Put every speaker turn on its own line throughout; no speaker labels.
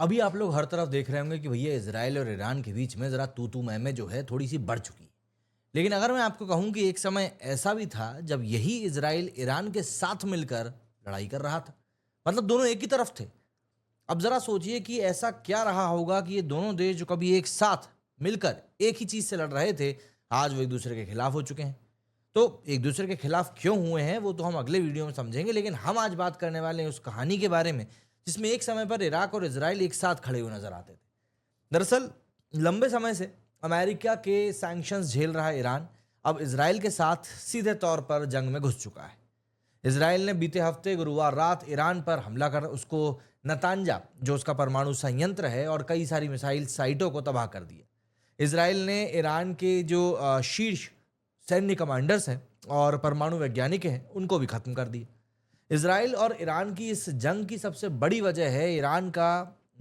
अभी आप लोग हर तरफ देख रहे होंगे कि भैया इजराइल और ईरान के बीच में ज़रा तू तू मैं जो है थोड़ी सी बढ़ चुकी है। लेकिन अगर मैं आपको कहूं कि एक समय ऐसा भी था जब यही इजराइल ईरान के साथ मिलकर लड़ाई कर रहा था, मतलब दोनों एक ही तरफ थे। अब ज़रा सोचिए कि ऐसा क्या रहा होगा कि ये दोनों देश जो कभी एक साथ मिलकर एक ही चीज़ से लड़ रहे थे, आज वो एक दूसरे के खिलाफ हो चुके हैं। तो एक दूसरे के खिलाफ क्यों हुए हैं वो तो हम अगले वीडियो में समझेंगे, लेकिन हम आज बात करने वाले हैं उस कहानी के बारे में जिसमें एक समय पर इराक और इजराइल एक साथ खड़े हुए नजर आते थे। दरअसल लंबे समय से अमेरिका के सैंक्शंस झेल रहा ईरान अब इजराइल के साथ सीधे तौर पर जंग में घुस चुका है। इजराइल ने बीते हफ्ते गुरुवार रात ईरान पर हमला कर उसको नतांजा, जो उसका परमाणु संयंत्र है, और कई सारी मिसाइल साइटों को तबाह कर दिया। इजराइल ने ईरान के जो शीर्ष सैन्य कमांडर्स हैं और परमाणु वैज्ञानिक हैं उनको भी खत्म कर दिया। इजराइल और ईरान की इस जंग की सबसे बड़ी वजह है ईरान का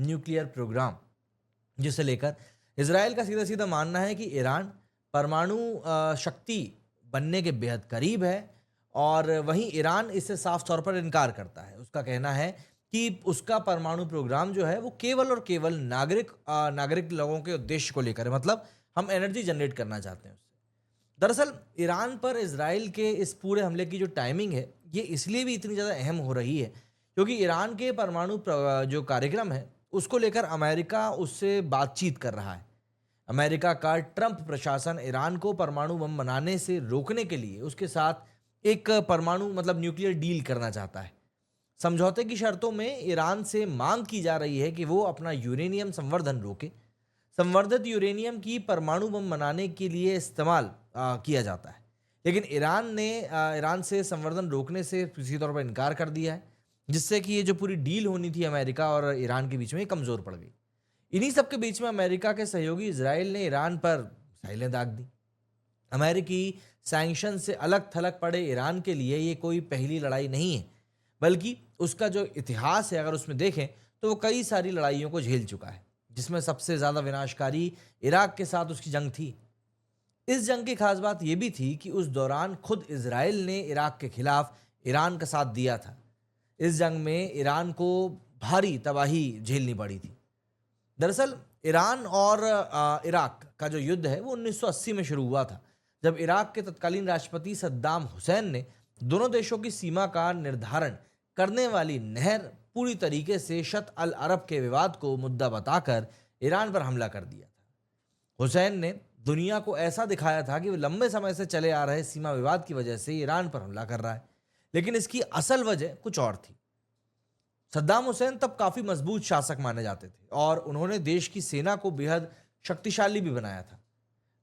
न्यूक्लियर प्रोग्राम, जिसे लेकर इजराइल का सीधा सीधा मानना है कि ईरान परमाणु शक्ति बनने के बेहद करीब है। और वहीं ईरान इससे साफ तौर पर इनकार करता है। उसका कहना है कि उसका परमाणु प्रोग्राम जो है वो केवल और केवल नागरिक लोगों के उद्देश्य को लेकर है, मतलब हम एनर्जी जनरेट करना चाहते हैं उससे। दरअसल ईरान पर इजराइल के इस पूरे हमले की जो टाइमिंग है ये इसलिए भी इतनी ज़्यादा अहम हो रही है क्योंकि ईरान के जो कार्यक्रम है उसको लेकर अमेरिका उससे बातचीत कर रहा है। अमेरिका का ट्रंप प्रशासन ईरान को परमाणु बम बनाने से रोकने के लिए उसके साथ एक परमाणु मतलब न्यूक्लियर डील करना चाहता है। समझौते की शर्तों में ईरान से मांग की जा रही है कि वो अपना यूरेनियम संवर्धन रोके। संवर्धित यूरेनियम की परमाणु बम बनाने के लिए इस्तेमाल किया जाता है। लेकिन ईरान ने ईरान से संवर्धन रोकने से किसी तौर पर इनकार कर दिया है, जिससे कि ये जो पूरी डील होनी थी अमेरिका और ईरान के बीच में कमज़ोर पड़ गई। इन्हीं सब के बीच में अमेरिका के सहयोगी इजराइल ने ईरान पर मिसाइलें दाग दी। अमेरिकी सैंक्शन से अलग थलग पड़े ईरान के लिए ये कोई पहली लड़ाई नहीं है, बल्कि उसका जो इतिहास है अगर उसमें देखें तो वो कई सारी लड़ाइयों को झेल चुका है, जिसमें सबसे ज़्यादा विनाशकारी इराक के साथ उसकी जंग थी। इस जंग की खास बात यह भी थी कि उस दौरान खुद इजराइल ने इराक के खिलाफ ईरान का साथ दिया था। इस जंग में ईरान को भारी तबाही झेलनी पड़ी थी। दरअसल ईरान और इराक का जो युद्ध है वो 1980 में शुरू हुआ था, जब इराक के तत्कालीन राष्ट्रपति सद्दाम हुसैन ने दोनों देशों की सीमा का निर्धारण करने वाली नहर पूरी तरीके से शत अल अरब के विवाद को मुद्दा बताकर ईरान पर हमला कर दिया था। हुसैन ने दुनिया को ऐसा दिखाया था कि वो लंबे समय से चले आ रहे सीमा विवाद की वजह से ईरान पर हमला कर रहा है, लेकिन इसकी असल वजह कुछ और थी। सद्दाम हुसैन तब काफी मजबूत शासक माने जाते थे और उन्होंने देश की सेना को बेहद शक्तिशाली भी बनाया था।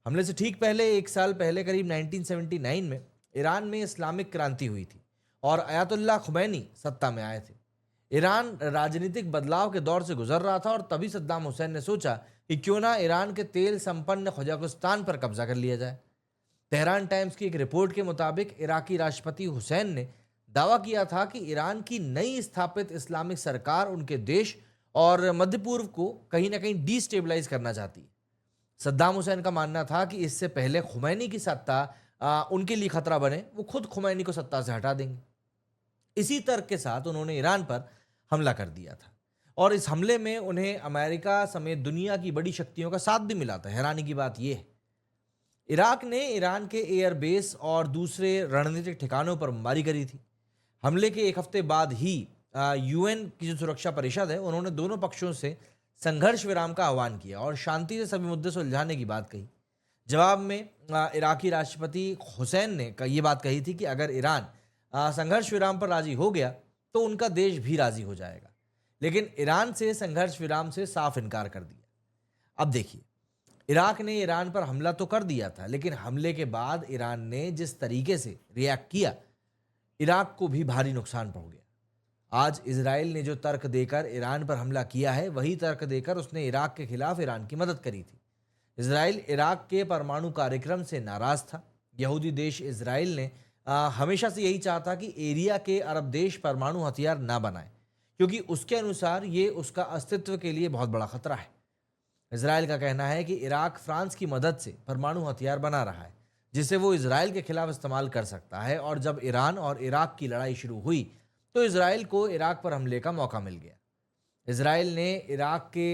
हमले से ठीक पहले, एक साल पहले, करीब 1979 में ईरान में इस्लामिक क्रांति हुई थी और अयातुल्लाह खुमैनी सत्ता में आए थे। ईरान राजनीतिक बदलाव के दौर से गुजर रहा था और तभी सद्दाम हुसैन ने सोचा कि क्यों ना ईरान के तेल संपन्न खजाकिस्तान पर कब्जा कर लिया जाए। तेहरान टाइम्स की एक रिपोर्ट के मुताबिक इराकी राष्ट्रपति हुसैन ने दावा किया था कि ईरान की नई स्थापित इस्लामिक सरकार उनके देश और मध्य पूर्व को कहीं ना कहीं डिस्टेबलाइज करना चाहती है। सद्दाम हुसैन का मानना था कि इससे पहले खुमैनी की सत्ता उनके लिए खतरा बने, वो खुद खुमैनी को सत्ता से हटा देंगे। इसी तर्क के साथ उन्होंने ईरान पर हमला कर दिया था और इस हमले में उन्हें अमेरिका समेत दुनिया की बड़ी शक्तियों का साथ भी मिला था। हैरानी की बात यह है, इराक ने ईरान के एयरबेस और दूसरे रणनीतिक ठिकानों पर बमबारी करी थी। हमले के एक हफ्ते बाद ही यूएन की जो सुरक्षा परिषद है उन्होंने दोनों पक्षों से संघर्ष विराम का आह्वान किया और शांति से सभी मुद्दे सुलझाने की बात कही। जवाब में इराकी राष्ट्रपति हुसैन ने ये बात कही थी कि अगर ईरान संघर्ष विराम पर राजी हो गया तो उनका देश भी राजी हो जाएगा। लेकिन ईरान से संघर्ष विराम से साफ इनकार कर दिया। अब देखिए, इराक ने ईरान पर हमला तो कर दिया था, लेकिन हमले के बाद ईरान ने जिस तरीके से रिएक्ट किया, इराक को भी भारी नुकसान पहुंच गया। आज इजराइल ने जो तर्क देकर ईरान पर हमला किया है, वही तर्क देकर उसने इराक के खिलाफ ईरान की मदद करी थी। इजराइल इराक के परमाणु कार्यक्रम से नाराज था। यहूदी देश इजराइल ने हमेशा से यही चाहता कि एरिया के अरब देश परमाणु हथियार ना बनाए, क्योंकि उसके अनुसार ये उसका अस्तित्व के लिए बहुत बड़ा खतरा है। इजराइल का कहना है कि इराक फ्रांस की मदद से परमाणु हथियार बना रहा है, जिसे वो इजराइल के खिलाफ इस्तेमाल कर सकता है। और जब ईरान और इराक की लड़ाई शुरू हुई तो इजराइल को इराक पर हमले का मौका मिल गया। इसराइल ने इराक के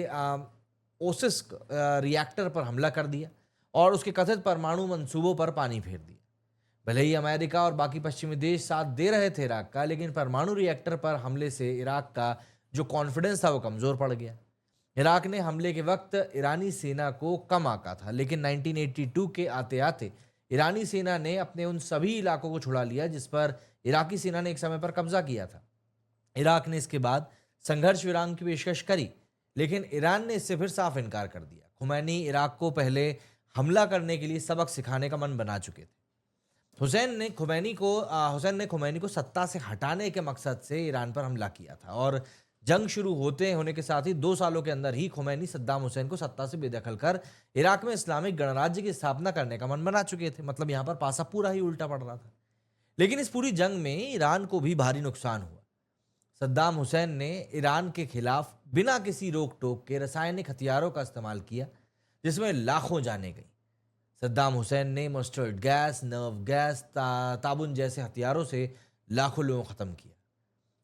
ओसिस रिएक्टर पर हमला कर दिया और उसके कथित परमाणु मंसूबों पर पानी फेर दिया। भले ही अमेरिका और बाकी पश्चिमी देश साथ दे रहे थे इराक का, लेकिन परमाणु रिएक्टर पर हमले से इराक का जो कॉन्फिडेंस था वो कमज़ोर पड़ गया। इराक ने हमले के वक्त ईरानी सेना को कम आंका था, लेकिन 1982 के आते आते ईरानी सेना ने अपने उन सभी इलाकों को छुड़ा लिया जिस पर इराकी सेना ने एक समय पर कब्जा किया था। इराक ने इसके बाद संघर्ष विराम की पेशकश करी, लेकिन ईरान ने इससे फिर साफ इनकार कर दिया। खुमैनी इराक को पहले हमला करने के लिए सबक सिखाने का मन बना चुके थे। हुसैन ने खुमैनी को सत्ता से हटाने के मकसद से ईरान पर हमला किया था और जंग शुरू होने के साथ ही 2 सालों के अंदर ही खुमैनी सद्दाम हुसैन को सत्ता से बेदखल कर इराक में इस्लामिक गणराज्य की स्थापना करने का मन बना चुके थे। मतलब यहाँ पर पासा पूरा ही उल्टा पड़ रहा था। लेकिन इस पूरी जंग में ईरान को भी भारी नुकसान हुआ। सद्दाम हुसैन ने ईरान के खिलाफ बिना किसी रोक टोक के रासायनिक हथियारों का इस्तेमाल किया, जिसमें लाखों जानें गई। सद्दाम हुसैन ने मस्टर्ड गैस, नर्व गैस, ताबुन जैसे हथियारों से लाखों लोगों को ख़त्म किया।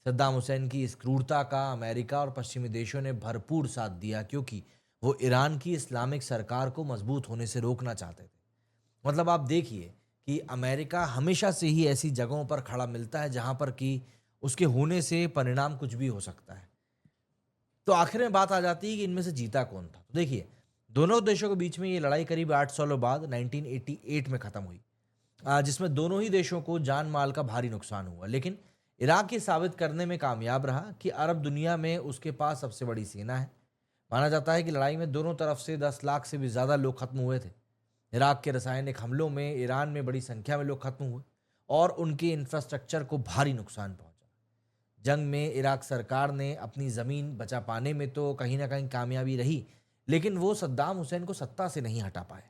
सद्दाम हुसैन की इस क्रूरता का अमेरिका और पश्चिमी देशों ने भरपूर साथ दिया, क्योंकि वो ईरान की इस्लामिक सरकार को मजबूत होने से रोकना चाहते थे। मतलब आप देखिए कि अमेरिका हमेशा से ही ऐसी जगहों पर खड़ा मिलता है जहां पर कि उसके होने से परिणाम कुछ भी हो सकता है। तो आखिर में बात आ जाती है कि इनमें से जीता कौन था। तो देखिए, दोनों देशों के बीच में ये लड़ाई करीब 8 सालों बाद 1988 में ख़त्म हुई, जिसमें दोनों ही देशों को जान माल का भारी नुकसान हुआ। लेकिन इराक ये साबित करने में कामयाब रहा कि अरब दुनिया में उसके पास सबसे बड़ी सेना है। माना जाता है कि लड़ाई में दोनों तरफ से 10 लाख से भी ज़्यादा लोग खत्म हुए थे। इराक के रासायनिक हमलों में ईरान में बड़ी संख्या में लोग खत्म हुए और उनके इंफ्रास्ट्रक्चर को भारी नुकसान पहुंचा। जंग में इराक सरकार ने अपनी ज़मीन बचा पाने में तो कहीं ना कहीं कामयाबी रही, लेकिन वो सद्दाम हुसैन को सत्ता से नहीं हटा पाए।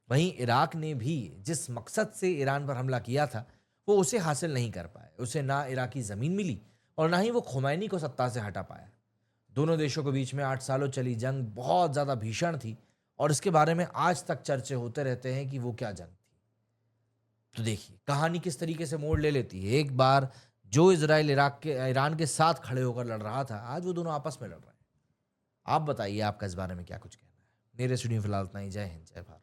वहीं इराक ने भी जिस मकसद से ईरान पर हमला किया था वो उसे हासिल नहीं कर पाए। उसे ना इराकी ज़मीन मिली और ना ही वो खुमैनी को सत्ता से हटा पाया। दोनों देशों के बीच में 8 सालों चली जंग बहुत ज़्यादा भीषण थी और इसके बारे में आज तक चर्चे होते रहते हैं कि वो क्या जंग थी। तो देखिए कहानी किस तरीके से मोड़ ले लेती है। एक बार जो इजराइल ईरान के साथ खड़े होकर लड़ रहा था, आज वो दोनों आपस में लड़ रहे हैं। आप बताइए आपका इस बारे में क्या कुछ कहना है। मेरे स्टूडियो फिलहाल इतना ही। जय हिंद, जय भारत।